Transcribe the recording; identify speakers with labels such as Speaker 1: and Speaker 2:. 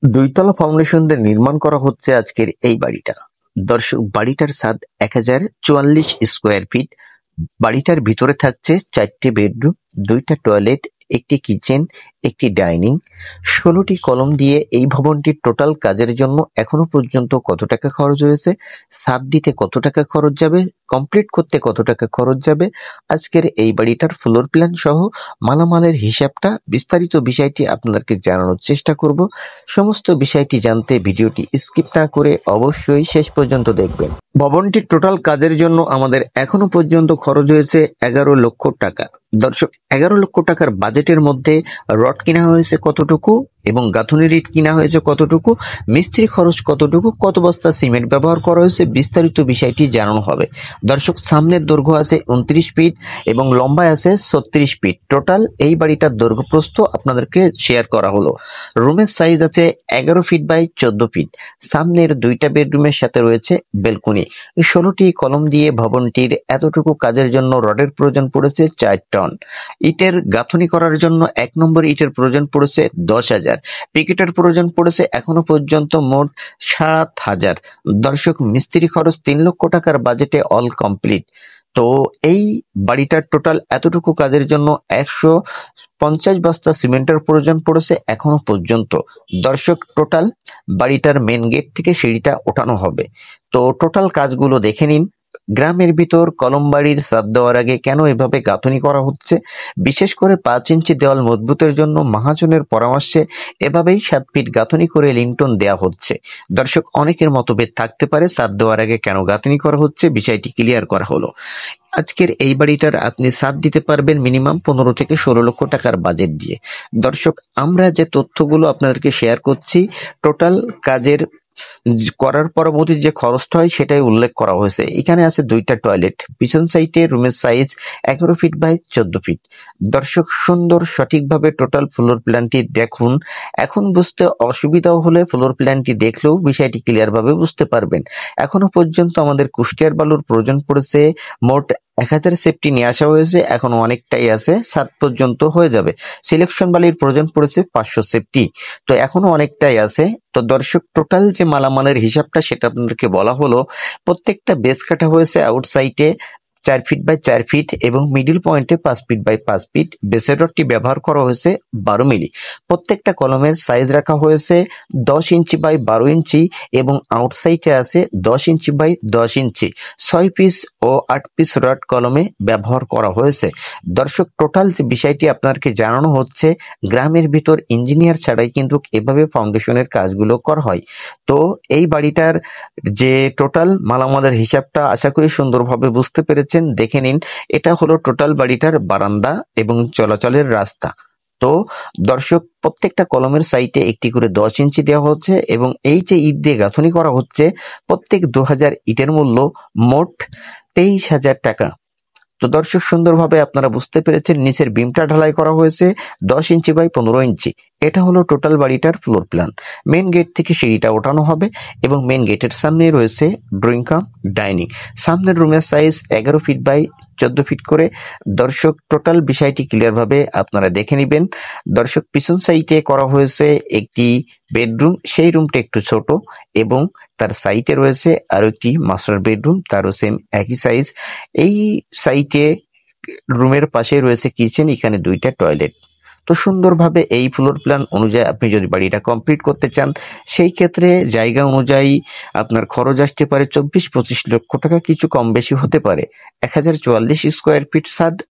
Speaker 1: দুইতলা foundation দিয়ে নির্মাণ করা হচ্ছে আজকের এই বাড়িটা। দর্শক, বাড়িটার ছাদ 1044 স্কোয়ার ফিট। বাড়িটার ভিতরে থাকছে 4টে বেডরুম, 2টা টয়লেট, একটি কিচেন, একটি ডাইনিং। 16টি কলম দিয়ে এই ভবনটির টোটাল কাজের জন্য এখনো পর্যন্ত কত টাকা খরচ হয়েছে, ছাদ দিতে কত টাকা খরচ যাবে, কমপ্লিট করতে কত টাকা খরচ যাবে, আজকের এই বাড়িটার ফ্লোর প্ল্যান সহ মালামালের হিসাবটা, বিস্তারিত বিষয়টি আপনাদেরকে জানানোর চেষ্টা করব। সমস্ত বিষয়টি জানতে ভিডিওটি স্কিপ না করে অবশ্যই শেষ পর্যন্ত দেখবেন। ভবনটির টোটাল কাজের জন্য আমাদের এখনো পর্যন্ত খরচ হয়েছে 11 লক্ষ টাকা। দর্শক, 11 লক্ষ টাকার বাজেটের মধ্যে রড কিনা হয়েছে কতটুকু এবং গাঁথুনি ইট কিনা হয়েছে কতটুকু, মিস্ত্রি খরচ কতটুকু, কত বস্তা সিমেন্ট ব্যবহার করা হয়েছে, বিস্তারিত বিষয়টি জানানো হবে। দর্শক, সামনের দৈর্ঘ্য আছে 29 ফিট এবং লম্বায় আছে 36 ফিট। টোটাল এই বাড়িটার দৈর্ঘ্য প্রস্থ আপনাদেরকে শেয়ার করা হলো। রুমের সাইজ আছে 11 ফিট বাই 14 ফিট। সামনের 2টা বেডরুমের সাথে রয়েছে বেলকনি। 16টি কলম দিয়ে ভবনটির এতটুকু কাজের জন্য রডের প্রয়োজন পড়েছে 4 টন। ইটের গাঁথনি করার জন্য 1 নম্বর ইটের প্রয়োজন পড়েছে 10,000। পিকেটের প্রয়োজন পড়েছে এখনো পর্যন্ত মোট 7,500। দর্শক, মিস্ত্রি খরচ 3 লক্ষ টাকার বাজেটে অল কমপ্লিট। তো এই বাড়িটার টোটাল এতটুকু কাজের জন্য 150 বস্তা সিমেন্টের প্রয়োজন পড়েছে এখনো পর্যন্ত। দর্শক, টোটাল বাড়িটার মেন গেট থেকে সিঁড়িটা ওঠানো হবে। তো টোটাল কাজগুলো দেখে নিন। গ্রামের ভিতর কলম বাড়ির ছাদ দেওয়ার আগে কেন এভাবে গাঁথনি করা হচ্ছে, বিশেষ করে 5 ইঞ্চি দেওয়াল মজবুতের জন্য মহাজনের পরামর্শে এভাবেই 7 ফিট গাঁথনি করে লিন্টন দেওয়া হচ্ছে। দর্শক, অনেকের মতভেদ থাকতে পারে ছাদ দেওয়ার আগে কেন গাঁথনি করা হচ্ছে, বিষয়টি ক্লিয়ার করা হলো। আজকের এই বাড়িটার আপনি ছাদ দিতে পারবেন মিনিমাম 15 থেকে 16 লক্ষ টাকার বাজেট দিয়ে। দর্শক, আমরা যে তথ্যগুলো আপনাদেরকে শেয়ার করছি, টোটাল কাজের করার পরবর্তী যে খরচটা হয় সেটাই উল্লেখ করা হয়েছে। এখানে আছে 2টা টয়লেট। পিছন সাইডে রুমের সাইজ 11 ফিট বাই 14 ফিট। দর্শক, সুন্দর সঠিকভাবে টোটাল ফ্লোর প্ল্যানটি দেখুন। এখন বুঝতে অসুবিধাও হলে ফ্লোর প্ল্যানটি দেখলেও বিষয়টি ক্লিয়ার ভাবে বুঝতে পারবেন। এখনো পর্যন্ত আমাদের কুষ্টিয়ার বালুর প্রয়োজন পড়েছে মোট 1000 সেফটি নিয়ে আসা হয়েছে, এখনো অনেকটাই আছে, 7 পর্যন্ত হয়ে যাবে। সিলেকশন বালির প্রয়োজন পড়েছে 500 সেফটি, তো এখনো অনেকটাই আছে। তো দর্শক, টোটাল যে মালামালের হিসাবটা সেটা আপনাদেরকে বলা হলো। প্রত্যেকটা বেস কাটা হয়েছে আউটসাইডে 4 ফিট বাই 4 ফিট এবং মিডিল পয়েন্টে 5 ফিট বাই 5 ফিট। বেসের রডটি ব্যবহার করা হয়েছে 12 মিলি। প্রত্যেকটা কলমের সাইজ রাখা হয়েছে 10 ইঞ্চি বাই 12 ইঞ্চি এবং আউটসাইডে আছে 10 ইঞ্চি বাই 10 ইঞ্চি। 6 পিস ও 8 পিস রড কলমে ব্যবহার করা হয়েছে। দর্শক, টোটাল যে বিষয়টি আপনাদেরকে জানানো হচ্ছে, গ্রামের ভিতর ইঞ্জিনিয়ার ছাড়াই কিন্তু এভাবে ফাউন্ডেশনের কাজগুলো করা হয়। তো এই বাড়িটার যে টোটাল মালামালের হিসাবটা আশা করি সুন্দরভাবে বুঝতে পেরেছেন। দেখে নিন, এটা হলো টোটাল বাড়িটার বারান্দা এবং চলাচলের রাস্তা। তো দর্শক, প্রত্যেকটা কলমের সাইডে একটি করে 10 ইঞ্চি দেওয়া হচ্ছে এবং এই যে ইট দিয়ে গাঁথনি করা হচ্ছে, প্রত্যেক 2000 ইটের মূল্য মোট 23,000 টাকা। তো দর্শক, সুন্দরভাবে আপনারা বুঝতে পেরেছেন। নিচের বিমটা ঢালাই করা হয়েছে 10 ইঞ্চি বাই 15 ইঞ্চি। এটা হলো টোটাল বাড়িটার ফ্লোর প্ল্যান। মেন গেট থেকে সিঁড়িটা ওঠানো হবে এবং মেন গেটের সামনে রয়েছে ড্রয়িং কাম ডাইনিং। সামনের রুমের সাইজ 11 ফিট বাই 14 ফিট করে। দর্শক, টোটাল বিষয়টি ক্লিয়ার ভাবে আপনারা দেখে নেবেন। দর্শক, পিছন সাইডে করা হয়েছে একটি বেডরুম, সেই রুমটা একটু ছোট এবং তার সাইডে রয়েছে আরো একটি মাস্টার বেডরুম, তারও সেম একই সাইজ। এই সাইটে রুমের পাশে রয়েছে কিচেন, এখানে 2টা টয়লেট। তো সুন্দরভাবে এই ফ্লোর প্ল্যান অনুযায়ী আপনি যদি বাড়িটা কমপ্লিট করতে চান, সেই ক্ষেত্রে জায়গা অনুযায়ী আপনার খরচ আসতে পারে 24-25 লক্ষ টাকা, কিছু কম বেশি হতে পারে। 1044 স্কোয়ার ফিট ছাদ